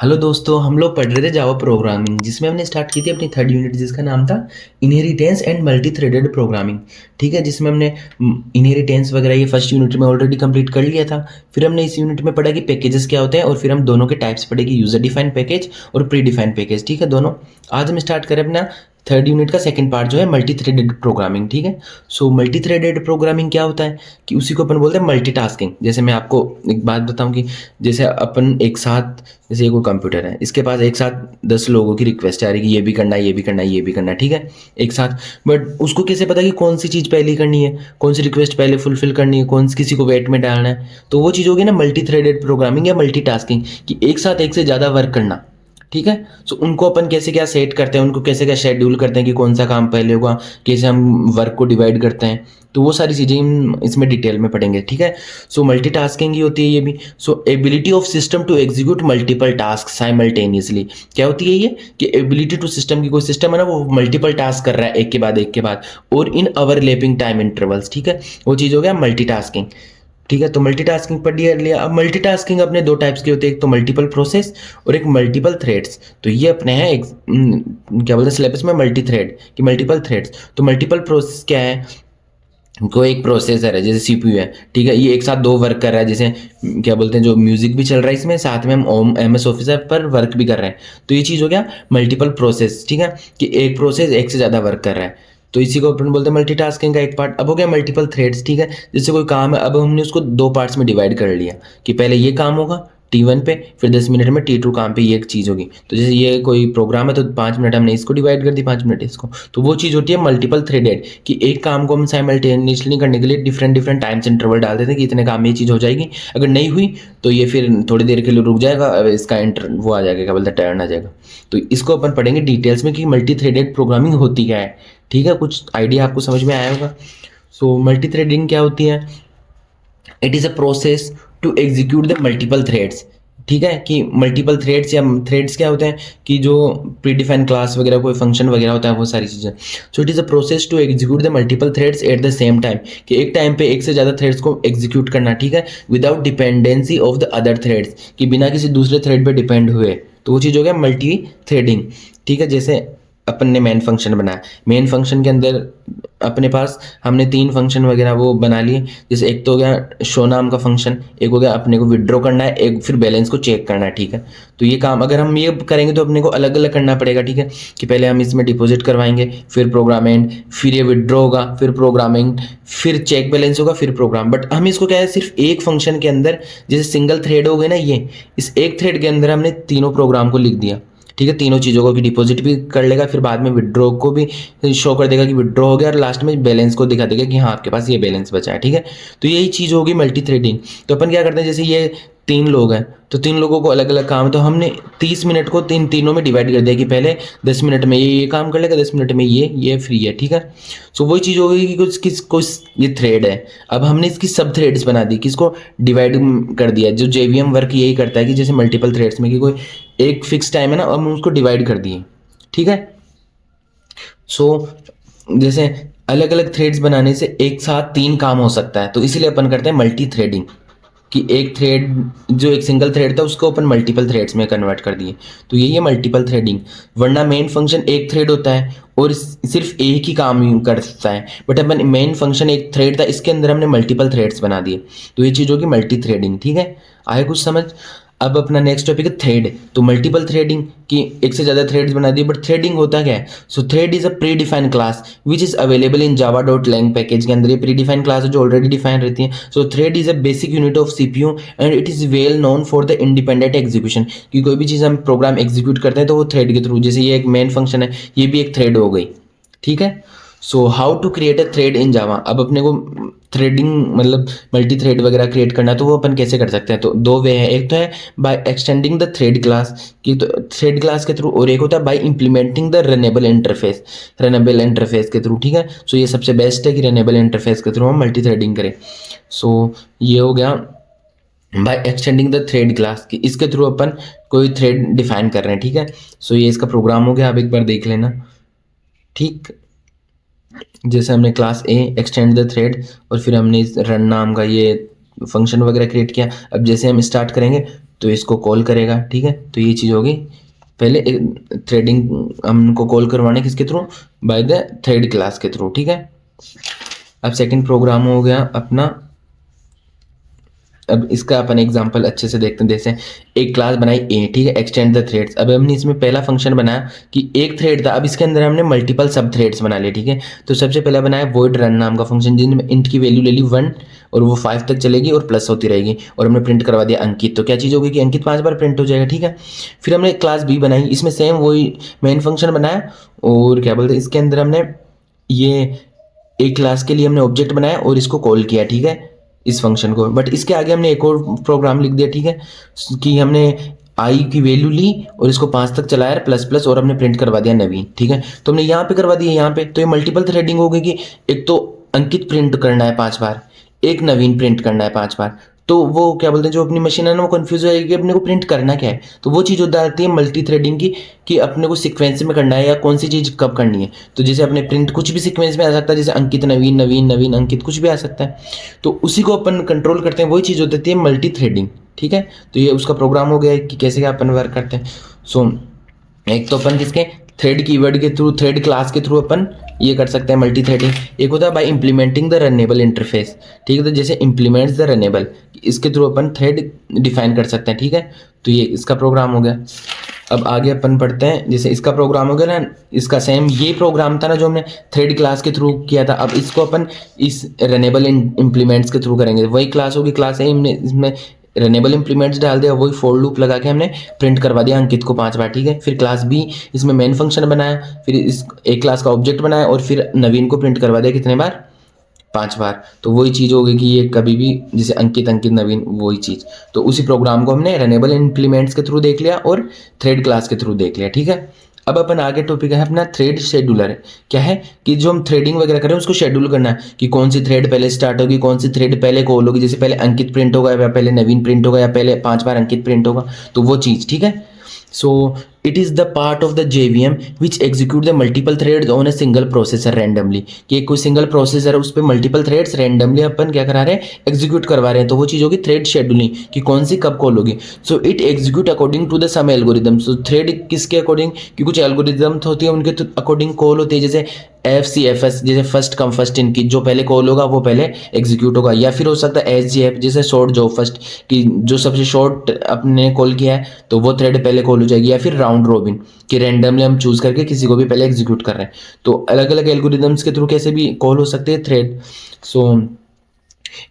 Hello दोस्तों, हम लोग पढ़ रहे थे जावा प्रोग्रामिंग, जिसमें हमने स्टार्ट की थी अपनी थर्ड यूनिट, जिसका नाम था inheritance and multi threaded programming. ठीक है, जिसमें हमने इनहेरिटेंस वगैरह ये फर्स्ट यूनिट में ऑलरेडी कंप्लीट कर लिया था। फिर हमने इस यूनिट में पढ़ा कि पैकेजेस क्या होते हैं, और फिर हम दोनों के टाइप्स पढ़े कि यूजर डिफाइंड पैकेज और प्री डिफाइंड पैकेज। ठीक है, दोनों। आज हम स्टार्ट करें अपना थर्ड यूनिट का सेकंड पार्ट जो है मल्टी थ्रेडेड प्रोग्रामिंग। ठीक है, सो मल्टी थ्रेडेड प्रोग्रामिंग क्या होता है कि उसी को अपन बोलते हैं मल्टीटास्किंग। जैसे मैं आपको एक बात बताऊं कि जैसे अपन एक साथ, जैसे ये कोई कंप्यूटर है, इसके पास एक साथ 10 लोगों की रिक्वेस्ट आ रही है कि ये भी करना है, ये भी करना है, ये भी करना है। ठीक है, एक साथ। बट उसको कैसे पता कि कौन सी चीज़ पहले करनी है, कौन सी रिक्वेस्ट पहले फुलफिल करनी है, कौन सी किसी को वेट में डालना है। तो वो चीज़ होगी ना मल्टी थ्रेडेड प्रोग्रामिंग या मल्टीटास्किंग, कि एक साथ एक से ज़्यादा वर्क करना। ठीक है, सो उनको अपन कैसे क्या सेट करते हैं, उनको कैसे क्या शेड्यूल करते हैं कि कौन सा काम पहले होगा, कैसे हम वर्क को डिवाइड करते हैं। तो वो सारी चीज़ें हम इसमें डिटेल में पढ़ेंगे। ठीक है, सो मल्टीटास्किंग ही होती है ये भी। So ability of system to execute multiple task simultaneously. क्या होती है ये कि एबिलिटी टू सिस्टम की, कोई सिस्टम है ना, वो मल्टीपल टास्क कर रहा है एक के बाद एक के बाद, और इन ओवरलैपिंग टाइम इंटरवल्स। ठीक है, वो चीज़ हो गया मल्टीटास्किंग। ठीक है, तो मल्टीटास्किंग पढ़ लिया। अब मल्टीटास्किंग अपने दो टाइप्स की होती है, एक तो मल्टीपल प्रोसेस और एक मल्टीपल थ्रेड्स। तो ये अपने हैं एक क्या बोलते हैं सिलेबस में मल्टी थ्रेड कि मल्टीपल थ्रेड्स। तो मल्टीपल प्रोसेस क्या है, कोई एक प्रोसेसर है जैसे सीपीयू है। ठीक है, ये एक साथ दो वर्क कर रहा है, जैसे क्या बोलते हैं, जो म्यूजिक भी चल रहा है इसमें, साथ में हम एमएस ऑफिस पर वर्क भी कर रहे हैं। तो ये चीज़ हो गया मल्टीपल प्रोसेस। ठीक है, कि एक प्रोसेस एक से ज़्यादा वर्क कर रहा है, तो इसी को अपन बोलते हैं मल्टीटास्किंग का एक पार्ट। अब हो गया मल्टीपल थ्रेड्स। ठीक है, जैसे कोई काम है, अब हमने उसको दो पार्ट्स में डिवाइड कर लिया कि पहले ये काम होगा T1 पे, फिर 10 मिनट में T2 काम पे ये एक चीज़ होगी। तो जैसे ये कोई प्रोग्राम है तो 5 मिनट हमने इसको डिवाइड कर दी, 5 मिनट इसको। तो वो चीज़ होती है मल्टीपल थ्रेडेड, कि एक काम को हम साइमल्टेनियसली करने के लिए डिफरेंट डिफरेंट टाइम्स इंटरवल डाल देते हैं कि इतने काम में ये चीज़ हो जाएगी। अगर नहीं हुई तो ये फिर थोड़ी देर के लिए रुक जाएगा, अब इसका इंटर वो आ जाएगा, क्या बोलते हैं, टर्न आ जाएगा। तो इसको अपन पढ़ेंगे डिटेल्स में कि मल्टी थ्रेडेड प्रोग्रामिंग होती क्या है। ठीक है, कुछ आइडिया आपको समझ में आया होगा। सो मल्टी थ्रेडिंग क्या होती है, it is a process to execute the multiple threads. ठीक है, कि मल्टीपल थ्रेड्स या थ्रेड्स क्या होते हैं कि जो प्री डिफाइंड क्लास वगैरह कोई फंक्शन वगैरह होता है, वो सारी चीज़ें। So it is a process to execute the multiple threads at the same time, कि एक टाइम पे एक से ज़्यादा थ्रेड्स को एग्जीक्यूट करना। ठीक है, without dependency of the other threads, कि बिना किसी दूसरे थ्रेड पे डिपेंड हुए। तो वो चीज़ हो गया मल्टी थ्रेडिंग। ठीक है, जैसे अपन ने मेन फंक्शन बनाया, मेन फंक्शन के अंदर अपने पास हमने 3 फंक्शन वगैरह वो बना लिए। जैसे एक तो हो गया शो नाम का फंक्शन, एक हो गया अपने को विड्रॉ करना है, एक फिर बैलेंस को चेक करना है। ठीक है, तो ये काम अगर हम ये करेंगे तो अपने को अलग अलग करना पड़ेगा। ठीक है, कि पहले हम इसमें डिपॉजिट करवाएंगे, फिर प्रोग्राम एंड, फिर ये विड्रॉ होगा, फिर प्रोग्रामिंग, फिर चेक बैलेंस होगा, फिर प्रोग्राम। बट हम इसको क्या है, सिर्फ एक फंक्शन के अंदर, जैसे सिंगल थ्रेड हो गए ना ये, इस एक थ्रेड के अंदर हमने तीनों प्रोग्राम को लिख दिया। ठीक है, तीनों चीज़ों को, कि डिपॉजिट भी कर लेगा, फिर बाद में विड्रॉ को भी शो कर देगा कि विड्रॉ हो गया, और लास्ट में बैलेंस को दिखा देगा कि हाँ आपके पास ये बैलेंस बचा है। ठीक है, तो यही चीज़ होगी मल्टी थ्रेडिंग। तो अपन क्या करते हैं, जैसे ये 3 लोग हैं तो 3 लोगों को अलग अलग काम है, तो हमने 30 मिनट को तीनों में डिवाइड कर दिया कि पहले 10 मिनट में ये काम कर लेगा, 10 मिनट में ये फ्री है। ठीक है, सो वही चीज़ हो गई कि कुछ ये थ्रेड है। अब हमने इसकी सब थ्रेड्स बना दी, किसको डिवाइड कर दिया। जो जेवीएम वर्क यही करता है कि जैसे मल्टीपल थ्रेड्स में कि कोई एक फिक्स टाइम है ना, अब हम उसको डिवाइड कर दिए। ठीक है, सो जैसे अलग अलग थ्रेड्स बनाने से एक साथ 3 काम हो सकता है, तो इसीलिए अपन करते हैं मल्टी थ्रेडिंग, कि एक थ्रेड, जो एक सिंगल थ्रेड था उसको अपन मल्टीपल थ्रेड्स में कन्वर्ट कर दिए। तो यही है मल्टीपल थ्रेडिंग। वरना मेन फंक्शन एक थ्रेड होता है और सिर्फ एक ही काम कर सकता है, बट अपन मेन फंक्शन एक थ्रेड था, इसके अंदर हमने मल्टीपल थ्रेड्स बना दिए। तो ये चीज़ होगी मल्टी थ्रेडिंग। ठीक है, आए कुछ समझ। अब अपना नेक्स्ट टॉपिक है थ्रेड। तो मल्टीपल थ्रेडिंग, कि एक से ज़्यादा थ्रेड्स बना दिए। बट थ्रेडिंग होता क्या है, so thread is a pre defined class which is available in Java dot lang package के अंदर। ये प्री डिफाइंड क्लास है जो ऑलरेडी डिफाइन रहती है। So thread is a basic unit of CPU and it is well known for the independent execution, कि कोई भी चीज़ हम प्रोग्राम एग्जीक्यूट करते हैं तो वो थ्रेड के थ्रू। जैसे ये एक मेन फंक्शन है, ये भी एक थ्रेड हो गई। ठीक है, so how to create a thread in Java. अब अपने को थ्रेडिंग मतलब मल्टी थ्रेड वगैरह क्रिएट करना है, तो वो अपन कैसे कर सकते हैं। तो 2 वे है, एक तो है by extending the thread class, कि तो थ्रेड क्लास के थ्रू, और एक होता है by implementing the runnable interface, runnable interface के थ्रू। ठीक है, सो ये सबसे बेस्ट है कि रनेबल इंटरफेस के थ्रू हम मल्टी थ्रेडिंग करें। सो ये हो गया by extending the thread class, कि इसके थ्रू अपन कोई थ्रेड डिफाइन कर रहे हैं। ठीक है, सो ये इसका प्रोग्राम हो गया, आप एक बार देख लेना। ठीक, जैसे हमने class A extend the thread, और फिर हमने इस रन नाम का ये फंक्शन वगैरह क्रिएट किया। अब जैसे हम स्टार्ट करेंगे तो इसको कॉल करेगा, ठीक है। तो ये चीज़ होगी, पहले थ्रेडिंग हमको कॉल करवाने किसके through, by the thread class के थ्रू, ठीक है। अब सेकंड प्रोग्राम हो गया अपना, अब इसका अपन एग्जांपल अच्छे से देखते हैं। जैसे एक क्लास बनाई ए, ठीक है, एक्सटेंड द थ्रेड्स। अब हमने इसमें पहला फंक्शन बनाया कि एक थ्रेड था, अब इसके अंदर हमने मल्टीपल सब थ्रेड्स बना लिए, ठीक है। तो सबसे पहले बनाया वॉइड रन नाम का फंक्शन, जिसमें इंट की वैल्यू ले ली 1 और वो 5 तक चलेगी और प्लस होती रहेगी, और हमने प्रिंट करवा दिया अंकित। तो क्या चीज़ होगी कि अंकित 5 बार प्रिंट हो जाएगा, ठीक है। फिर हमने क्लास बी बनाई, इसमें सेम वही मेन फंक्शन बनाया, और क्या बोलते हैं इसके अंदर हमने ये एक क्लास के लिए हमने ऑब्जेक्ट बनाया और इसको कॉल किया, ठीक है, इस फंक्शन को। बट इसके आगे हमने एक और प्रोग्राम लिख दिया, ठीक है, कि हमने आई की वैल्यू ली और इसको 5 तक चलाया प्लस प्लस, और हमने प्रिंट करवा दिया नवीन, ठीक है। तो हमने यहाँ पे करवा दिया यहाँ पे, तो ये मल्टीपल थ्रेडिंग हो गई कि एक तो अंकित प्रिंट करना है 5 बार, एक नवीन प्रिंट करना है 5 बार। तो वो क्या बोलते हैं, जो अपनी मशीन है ना वो कंफ्यूज हो जाएगी कि अपने को प्रिंट करना क्या है। तो वो चीज़ हो जाती है मल्टी थ्रेडिंग की, कि अपने को सीक्वेंस में करना है या कौन सी चीज़ कब करनी है। तो जैसे अपने प्रिंट कुछ भी सीक्वेंस में आ सकता है, जैसे अंकित नवीन नवीन नवीन अंकित, कुछ भी आ सकता है। तो उसी को अपन कंट्रोल करते हैं, वही चीज़ हो जाती है मल्टी थ्रेडिंग, ठीक है। तो ये उसका प्रोग्राम हो गया है कि कैसे क्या अपन वर्क करते हैं। सो एक तो अपन किसके थ्रेड कीवर्ड के थ्रू, थ्रेड क्लास के थ्रू अपन ये कर सकते हैं मल्टी थ्रेडिंग। एक होता है by implementing the runnable interface, ठीक है। तो जैसे इंप्लीमेंट्स द रनेबल, इसके थ्रू अपन थ्रेड डिफाइन कर सकते हैं, ठीक है। तो ये इसका प्रोग्राम हो गया। अब आगे अपन पढ़ते हैं, जैसे इसका प्रोग्राम हो गया ना, इसका सेम ये प्रोग्राम था ना जो हमने थ्रेड क्लास के थ्रू किया था। अब इसको अपन इस रनेबल इंप्लीमेंट्स के थ्रू करेंगे। वही क्लास होगी, क्लास है, हमने इसमें रनेबल इंप्लीमेंट्स डाल दिया, वही फॉर लूप लगा के हमने प्रिंट करवा दिया अंकित को 5 बार, ठीक है। फिर क्लास बी, इसमें मेन फंक्शन बनाया, फिर इस एक क्लास का ऑब्जेक्ट बनाया और फिर नवीन को प्रिंट करवा दिया कितने बार, 5 बार। तो वही चीज़ होगी कि ये कभी भी जैसे अंकित अंकित नवीन, वही चीज़। तो उसी प्रोग्राम को हमने रनेबल इंप्लीमेंट्स के थ्रू देख लिया और थ्रेड क्लास के थ्रू देख लिया, ठीक है। अब अपन आगे टॉपिक है अपना थ्रेड शेड्यूलर। क्या है कि जो हम थ्रेडिंग वगैरह करें उसको शेड्यूल करना है, कि कौन सी थ्रेड पहले स्टार्ट होगी, कौन सी थ्रेड पहले कॉल होगी। जैसे पहले अंकित प्रिंट होगा या पहले नवीन प्रिंट होगा या पहले 5 बार अंकित प्रिंट होगा, तो वो चीज़, ठीक है। So it is the part of the JVM which execute the multiple threads on a single processor randomly, कि एक कोई सिंगल प्रोसेसर है उस पर मल्टीपल थ्रेड्स रैंडमली अपन क्या करा रहे हैं, एग्जीक्यूट करवा रहे हैं। तो वो चीज़ होगी थ्रेड शेड्यूलिंग, कि कौन सी कब कॉल होगी। So it execute according to the some algorithm. So thread किसके अकॉर्डिंग, कि कुछ एल्गोरिदम होती है उनके अकॉर्डिंग कॉल होती है, जैसे FCFS, जैसे फर्स्ट कम फर्स्ट इन, की जो पहले कॉल होगा वो पहले एग्जीक्यूट होगा। या फिर हो सकता है SJF, जैसे शॉर्ट जॉब फर्स्ट, कि जो सबसे शॉर्ट अपने कॉल किया है तो वो थ्रेड पहले कॉल हो जाएगी। या फिर राउंड रोबिन, कि रैंडमली हम चूज करके किसी को भी पहले एग्जीक्यूट कर रहे हैं। तो अलग अलग एल्गोरिदम्स के थ्रू कैसे भी कॉल हो सकते हैं thread. So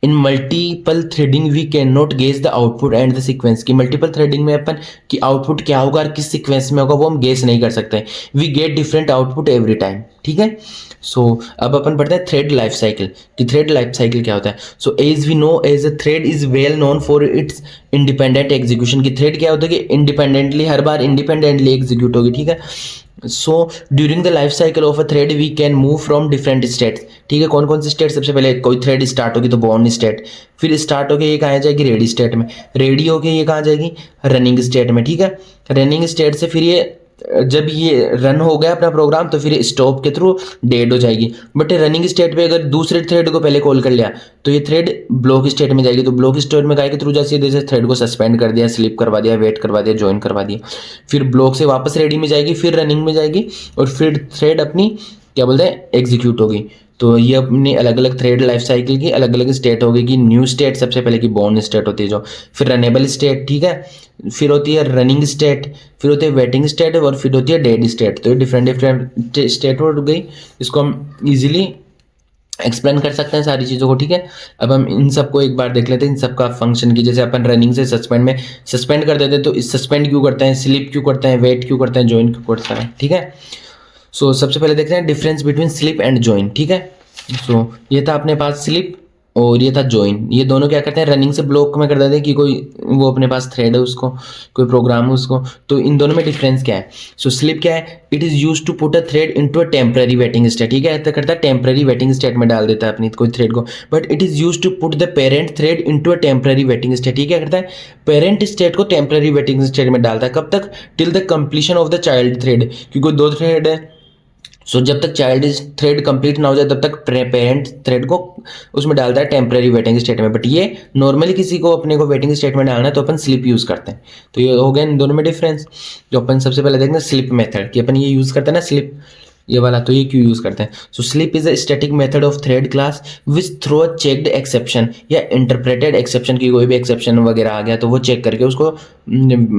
in multiple threading we can not guess the output and the sequence, की मल्टीपल थ्रेडिंग में अपन कि आउटपुट क्या होगा और किस सीक्वेंस में होगा वो हम गेस नहीं कर सकते। We get different output every time, ठीक है। सो अब अपन पढ़ते हैं थ्रेड लाइफ साइकिल, कि थ्रेड लाइफ साइकिल क्या होता है। So as we know as a thread is well known for its independent execution, की थ्रेड क्या होता है कि इंडिपेंडेंटली हर बार इंडिपेंडेंटली एग्जीक्यूट होगी, ठीक है। So during the life cycle of a thread we can move from different states, ठीक है। कौन कौन से स्टेट, सबसे पहले कोई थ्रेड स्टार्ट होगी तो बॉर्न स्टेट, फिर स्टार्ट होके ये कहाँ आ जाएगी, रेडी स्टेट में, रेडी होके ये कहाँ जाएगी, रनिंग स्टेट में, ठीक है। रनिंग स्टेट से फिर ये जब ये रन हो गया अपना प्रोग्राम तो फिर स्टॉप के थ्रू डेड हो जाएगी। बट रनिंग स्टेट पे अगर दूसरे थ्रेड को पहले कॉल कर लिया तो ये थ्रेड ब्लॉक स्टेट में जाएगी। तो ब्लॉक स्टेट में काय के थ्रू जैसे जैसे थ्रेड को सस्पेंड कर दिया, स्लिप करवा दिया, वेट करवा दिया, ज्वाइन करवा दिया, फिर ब्लॉक से वापस रेडी में जाएगी, फिर रनिंग में जाएगी और फिर थ्रेड अपनी क्या बोलते हैं एग्जीक्यूट होगी। तो ये अपनी अलग अलग थ्रेड लाइफ साइकिल की अलग अलग स्टेट होगी, कि न्यू स्टेट सबसे पहले की बॉर्न स्टेट होती है जो, फिर रनेबल स्टेट, ठीक है, फिर होती है रनिंग स्टेट, फिर होती है वेटिंग स्टेट और फिर होती है डेड स्टेट। तो ये डिफरेंट डिफरेंट स्टेट हो गई, इसको हम इजीली एक्सप्लेन कर सकते हैं सारी चीज़ों को, ठीक है। अब हम इन सबको एक बार देख लेते हैं, इन सबका फंक्शन की। जैसे अपन रनिंग से सस्पेंड में सस्पेंड कर देते हैं, तो सस्पेंड क्यों करते हैं, स्लिप क्यों करते हैं, वेट क्यों करते हैं, ज्वाइन क्यों करते हैं, ठीक है। सो सबसे पहले देखते हैं difference between slip and join, ठीक है। सो ये था अपने पास स्लिप और ये था ज्वाइन, ये दोनों क्या करते हैं रनिंग से ब्लॉक में कर देते हैं, कि कोई वो अपने पास थ्रेड है उसको, कोई प्रोग्राम है उसको। तो इन दोनों में डिफरेंस क्या है। सो स्लिप क्या है, it is use to put a thread into a temporary waiting state, ठीक है, ऐसा करता है टेम्पररी वेटिंग स्टेट में डाल देता है अपनी कोई थ्रेड को। But it is use to put the parent thread into a temporary waiting state, ठीक है, करता है पेरेंट स्टेट को टेम्पररी वेटिंग स्टेट में डालता है, कब तक, till the completion of the child thread, क्योंकि दो थ्रेड है सो जब तक चाइल्ड थ्रेड कंप्लीट ना हो जाए तब तक पेरेंट थ्रेड को उसमें डालता है टेम्परेरी वेटिंग स्टेट में, बट ये नॉर्मली किसी को अपने को वेटिंग स्टेट में डालना है तो अपन स्लिप यूज़ करते हैं। तो ये हो गया इन दोनों में डिफरेंस। जो अपन सबसे पहले देखते हैं स्लिप मेथड, कि अपन ये यूज़ करते हैं ना स्लिप, ये वाला, तो ये क्यों यूज़ करते हैं। So sleep is a static method of thread class which throw a checked exception या इंटरप्रेटेड एक्सेप्शन, की कोई भी एक्सेप्शन वगैरह आ गया तो वो चेक करके उसको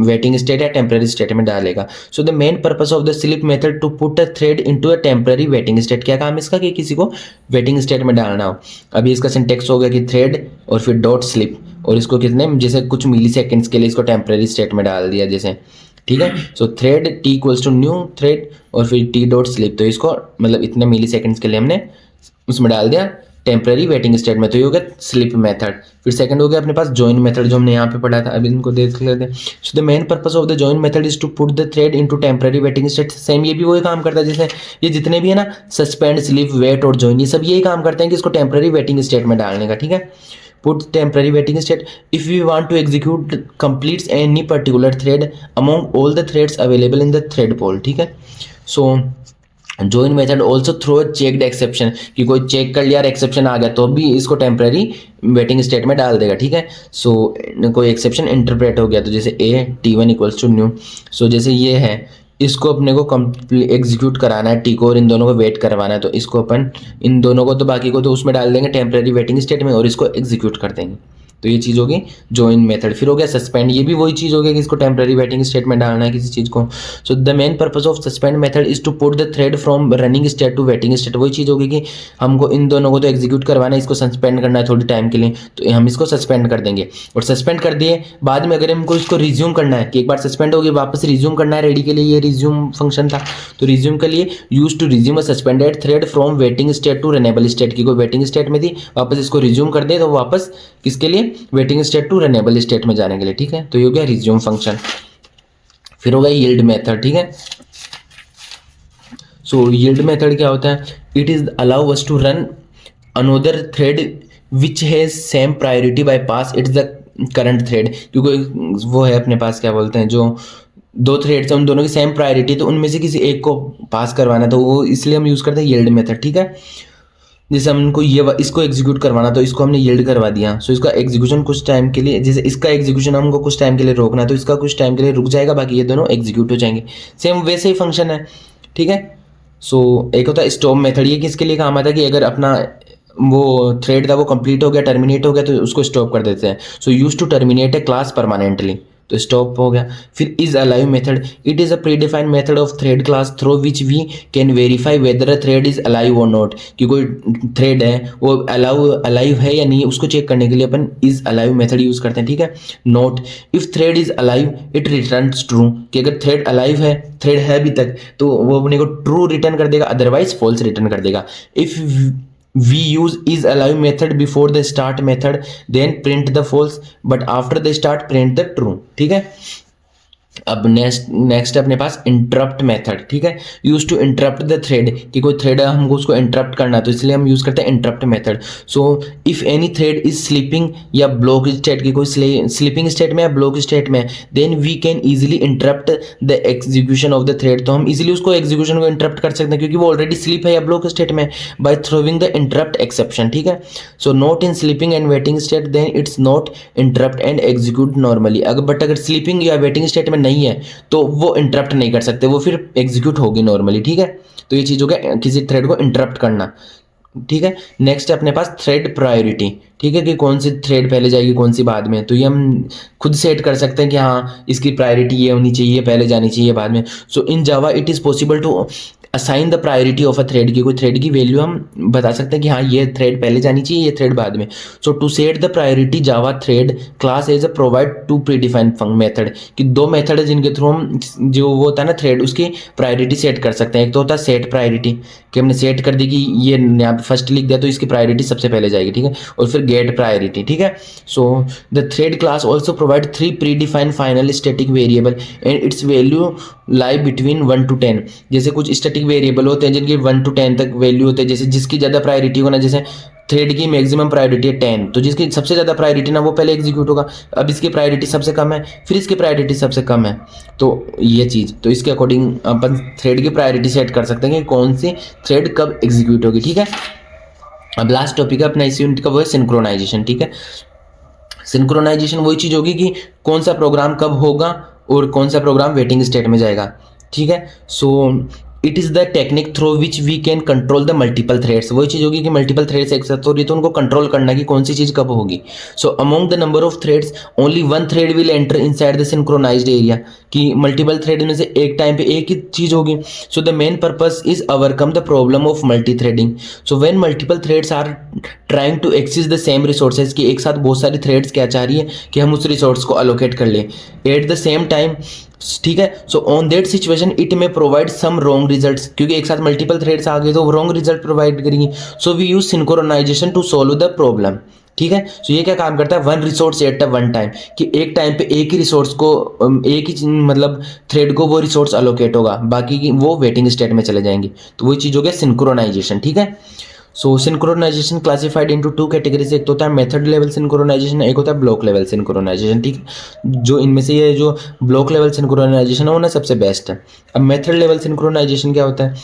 वेटिंग स्टेट या टेम्परेरी स्टेट में डालेगा। So the main purpose of the sleep method to put a thread into a temporary waiting state. क्या काम इसका, कि किसी को वेटिंग स्टेट में डालना हो। अभी इसका सिंटेक्स हो गया कि थ्रेड और फिर डॉट स्लिप, और इसको कितने, जैसे कुछ मिली सेकेंड्स के लिए इसको टेम्परेरी स्टेट में डाल दिया जैसे, ठीक है। So thread T equals to new thread और फिर टी डॉट स्लिप, तो इसको मतलब इतने मिली सेकेंड्स के लिए हमने उसमें डाल दिया टेम्परेरी वेटिंग स्टेट में, तो ये हो गया स्लिप मेथड। फिर सेकंड हो गया अपने पास जॉइन मेथड, जो हमने यहाँ पे पढ़ा था, अभी इनको देख लेते हैं। So the main purpose of the join method is to put the thread into temporary waiting state. Same ये भी वही काम करता है, जैसे ये जितने भी है ना सस्पेंड, स्लिप, वेट और जॉइन, ये सब यही काम करते हैं कि इसको टेम्परेरी वेटिंग स्टेट में डालने का, ठीक है। Put temporary waiting state if we want to execute completes any particular thread among all the threads available in the thread pool, ठीक है। So join method also throw a checked exception, कि कोई check कर लिया और exception आ गया तो भी इसको टेम्परेरी वेटिंग स्टेट में डाल देगा, ठीक है। सो कोई एक्सेप्शन इंटरप्रेट हो गया तो जैसे A T one equals to new, so जैसे ये है, इसको अपने को एग्जीक्यूट कराना है टी को और इन दोनों को वेट करवाना है, तो इसको अपन इन दोनों को तो बाकी को तो उसमें डाल देंगे टेम्परेरी वेटिंग स्टेट में और इसको एग्जीक्यूट कर देंगे, तो ये चीज़ होगी जॉइन मेथड। फिर हो गया सस्पेंड, ये भी वही चीज़ हो गया कि इसको टेम्परेरी वेटिंग स्टेट में डालना है किसी चीज़ को। So the main purpose of suspend method is to put the thread from running state to waiting state. वही चीज़ होगी कि हमको इन दोनों को तो एग्जीक्यूट करवाना है, इसको सस्पेंड करना है थोड़ी टाइम के लिए, तो हम इसको सस्पेंड कर देंगे। और सस्पेंड कर दिए बाद में अगर हमको इसको रिज्यूम करना है, कि एक बार सस्पेंड हो गई वापस रिज्यूम करना है रेडी के लिए, ये रिज्यूम फंक्शन था, तो रिज्यूम के लिए use to resume a suspended thread from waiting state to runnable state, की कोई वेटिंग स्टेट में थी वापस इसको रिज्यूम कर दे तो वापस किसके लिए, waiting state to runnable state में जाने के लिए, ठीक है। तो ये हो गया रिज्यूम फंक्शन। फिर हो गया यील्ड मेथड, ठीक है। सो यील्ड मेथड क्या होता है, it is allow us to run another thread which has same priority by pass its the current thread, क्योंकि वो है अपने पास क्या बोलते हैं, जो दो थ्रेड्स हैं उन दोनों की सेम प्रायोरिटी, तो उनमें से किसी एक को पास करवाना, तो वो इसलिए हम यूज करते हैं यील्ड मेथड, ठीक है। जैसे हमको ये इसको एग्जीक्यूट करवाना तो इसको हमने यील्ड करवा दिया, सो इसका एग्जीक्यूशन कुछ टाइम के लिए, जैसे इसका एग्जीक्यूशन हमको कुछ टाइम के लिए रोकना तो इसका कुछ टाइम के लिए रुक जाएगा, बाकी ये दोनों एग्जीक्यूट हो जाएंगे। सेम वैसे ही फंक्शन है, ठीक है। सो एक होता है स्टॉप मेथड, ये किसके लिए काम आता है, कि अगर अपना वो थ्रेड था वो कंप्लीट हो गया, टर्मिनेट हो गया, तो उसको स्टॉप कर देते हैं। So use to terminate a class permanently, तो स्टॉप हो गया। फिर is alive method, it is a predefined method of thread class through which we can verify whether a thread is alive और नॉट, कि कोई थ्रेड है वो alive है या नहीं, उसको चेक करने के लिए अपन इज अलाइव मेथड यूज करते हैं, ठीक है। Note if thread is alive it returns true, कि अगर थ्रेड अलाइव है, थ्रेड है अभी तक, तो वो अपने को ट्रू रिटर्न कर देगा, अदरवाइज फॉल्स रिटर्न कर देगा। If we use is alive method before the start method then print the false but after the start print the true, ठीक है। अब नेक्स्ट अपने पास इंटरप्ट मेथड, ठीक है। Use to interrupt the thread, कि कोई थ्रेड है हमको उसको इंटरप्ट करना, तो इसलिए हम यूज करते हैं interrupt method. So if any thread is sleeping या ब्लॉक स्टेट, की कोई स्लीपिंग स्टेट में या ब्लॉक स्टेट में, then we can easily interrupt the execution of the thread, तो हम इजीली उसको एग्जीक्यूशन को इंटरप्ट कर सकते हैं क्योंकि वो ऑलरेडी स्लीप है या ब्लॉक स्टेट में, by throwing the interrupt exception, ठीक है। So not in sleeping and waiting state then it's not interrupt and execute normally, अगर स्लीपिंग या वेटिंग स्टेट में नहीं है तो वो इंटरप्ट नहीं कर सकते, वो फिर एग्जीक्यूट होगी नॉर्मली, ठीक है। तो ये चीज हो गया किसी थ्रेड को इंटरप्ट करना, ठीक है। नेक्स्ट है अपने पास थ्रेड प्रायोरिटी, ठीक है, कि कौन सी थ्रेड पहले जाएगी कौन सी बाद में, तो ये हम खुद सेट कर सकते हैं कि हाँ इसकी प्रायोरिटी ये होनी चाहिए, पहले जानी चाहिए बाद में। So in Java it is possible to assign the priority of a thread, की कोई थ्रेड की वैल्यू हम बता सकते हैं कि हाँ ये थ्रेड पहले जानी चाहिए, ये थ्रेड बाद में। So to set the priority Java thread class as a provide two predefined method, कि दो मेथड है जिनके थ्रू हम जो वो होता है ना थ्रेड उसकी प्रायोरिटी सेट कर सकते हैं। एक तो होता है सेट प्रायोरिटी, कि हमने सेट कर दी कि ये यहाँ पे फर्स्ट लिख दिया तो इसकी प्रायोरिटी सबसे पहले जाएगी, ठीक है। और फिर गेट प्रायोरिटी, ठीक है। So the thread class also provide 3 predefined final static variable and it's value lie between 1 to 10, जैसे कुछ स्टैटिक वेरिएबल होते हैं जिनकी 1 to 10 तक वैल्यू होते हैं, जैसे जिसकी ज़्यादा प्रायोरिटी होना, जैसे थ्रेड की मैक्सिमम प्रायोरिटी है 10, तो जिसकी सबसे ज़्यादा प्रायोरिटी ना वो पहले एग्जीक्यूट होगा। अब इसकी प्रायोरिटी सबसे कम है, फिर इसकी प्रायोरिटी सबसे कम है, तो ये चीज़, तो इसके अकॉर्डिंग अपन थ्रेड की प्रायोरिटी सेट कर सकते हैं कि कौन सी थ्रेड कब एग्जीक्यूट होगी। ठीक है, अब लास्ट टॉपिक है अपना इस यूनिट का, वो है सिंक्रोनाइजेशन। ठीक है, सिंक्रोनाइजेशन वही चीज़ होगी कि कौन सा प्रोग्राम कब होगा और कौन सा प्रोग्राम वेटिंग स्टेट में जाएगा। ठीक है, so it is the technique through which we can control the multiple threads. वही चीज़ होगी कि मल्टीपल थ्रेड्स एक साथ हो रही है तो उनको कंट्रोल करना कि कौन सी चीज़ कब होगी। So among the number of threads only one thread will enter inside the synchronized area, कि मल्टीपल थ्रेड में से एक टाइम पे एक ही चीज़ होगी। So the main purpose is overcome the problem of multi threading. So when multiple threads are trying to access the same resources, कि एक साथ बहुत सारी थ्रेड्स क्या चाह रही है कि हम उस रिसोर्स को अलोकेट कर लें एट द सेम टाइम। ठीक है, so on that situation it में प्रोवाइड सम रॉन्ग रिजल्ट्स, क्योंकि एक साथ मल्टीपल थ्रेड्स आ गए तो वो रॉन्ग रिजल्ट प्रोवाइड करेंगे। So we use synchronisation to solve the problem. ठीक है, सो ये क्या काम करता है, one resource at a one time, कि एक टाइम पे एक ही रिसोर्स को, एक ही मतलब थ्रेड को वो रिसोर्स अलोकेट होगा, बाकी की वो वेटिंग स्टेट में चले जाएंगे, तो वही चीज़ हो गया सिंक्रोनाइजेशन। ठीक है, so synchronization classified into two categories, एक तो होता है मेथड लेवल सिंक्रोनाइजेशन, एक होता है ब्लॉक लेवल सिंक्रोनाइजेशन। ठीक है, जो इनमें से ये जो ब्लॉक लेवल सिंक्रोनाइजेशन है वो ना सबसे बेस्ट है। अब मेथड लेवल सिंक्रोनाइजेशन क्या होता है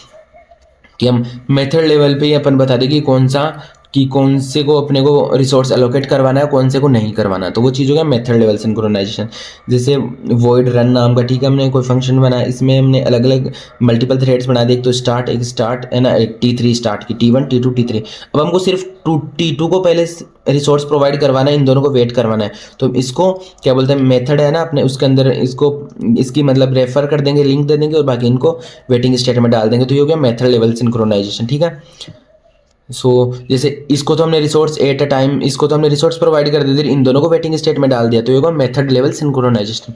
कि हम मेथड लेवल पे ही अपन बता दें कि कौन से को अपने को रिसोर्स एलोकेट करवाना है, कौन से को नहीं करवाना, तो वो चीज़ हो गया मेथड लेवल सिंक्रोनाइजेशन। जैसे वॉइड रन नाम का, ठीक है, हमने कोई फंक्शन बनाया, इसमें हमने अलग अलग मल्टीपल थ्रेड्स बना दिए, तो एक स्टार्ट है ना, एक T3 स्टार्ट की, T1 T2 T3। अब हमको सिर्फ T2 को पहले रिसोर्स प्रोवाइड करवाना है, इन दोनों को वेट करवाना है, तो इसको क्या बोलते हैं, मेथड है ना अपने, उसके अंदर इसको इसकी मतलब रेफर कर देंगे, लिंक दे देंगे और बाकी इनको वेटिंग स्टेट में डाल देंगे, तो ये हो गया मेथड लेवल सिंक्रोनाइजेशन। ठीक है, सो जैसे इसको तो हमने रिसोर्स एट अ टाइम, इसको तो हमने रिसोर्स प्रोवाइड कर दिए, इन दोनों को वेटिंग स्टेट में डाल दिया, तो ये होगा मेथड लेवल सिंक्रोनाइजेशन।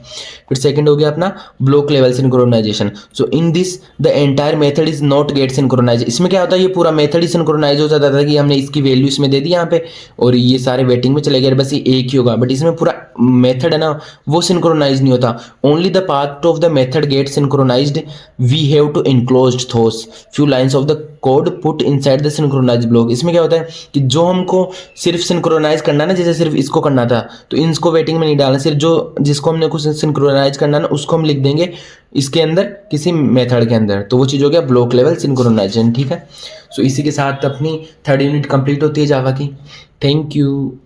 फिर सेकंड हो गया अपना block level synchronisation. So in this the entire method is not get synchronise. इसमें क्या होता है, ये पूरा मेथड ही सिंक्रोनाइज हो जाता था कि हमने इसकी वैल्यू इसमें दे दी यहाँ पे और ये सारे वेटिंग में चले गए, बस ये एक ही होगा, बट इसमें पूरा मेथड है ना वो सिंक्रोनाइज नहीं होता। Only the part of the method get synchronized, we have to enclosed those few lines of the code put inside the synchronize block. इसमें क्या होता है कि जो हमको सिर्फ सिंक्रोनाइज करना है ना, जैसे सिर्फ इसको करना था तो इसको वेटिंग में नहीं डालना, सिर्फ जो जिसको हमने कुछ सिंक्रोनाइज करना है ना उसको हम लिख देंगे इसके अंदर किसी मेथड के अंदर, तो वो चीज़ हो गया ब्लॉक लेवल सिंक्रोनाइजेशन। ठीक है, सो इसी के साथ अपनी थर्ड यूनिट कंप्लीट होती है जावा की। Thank you.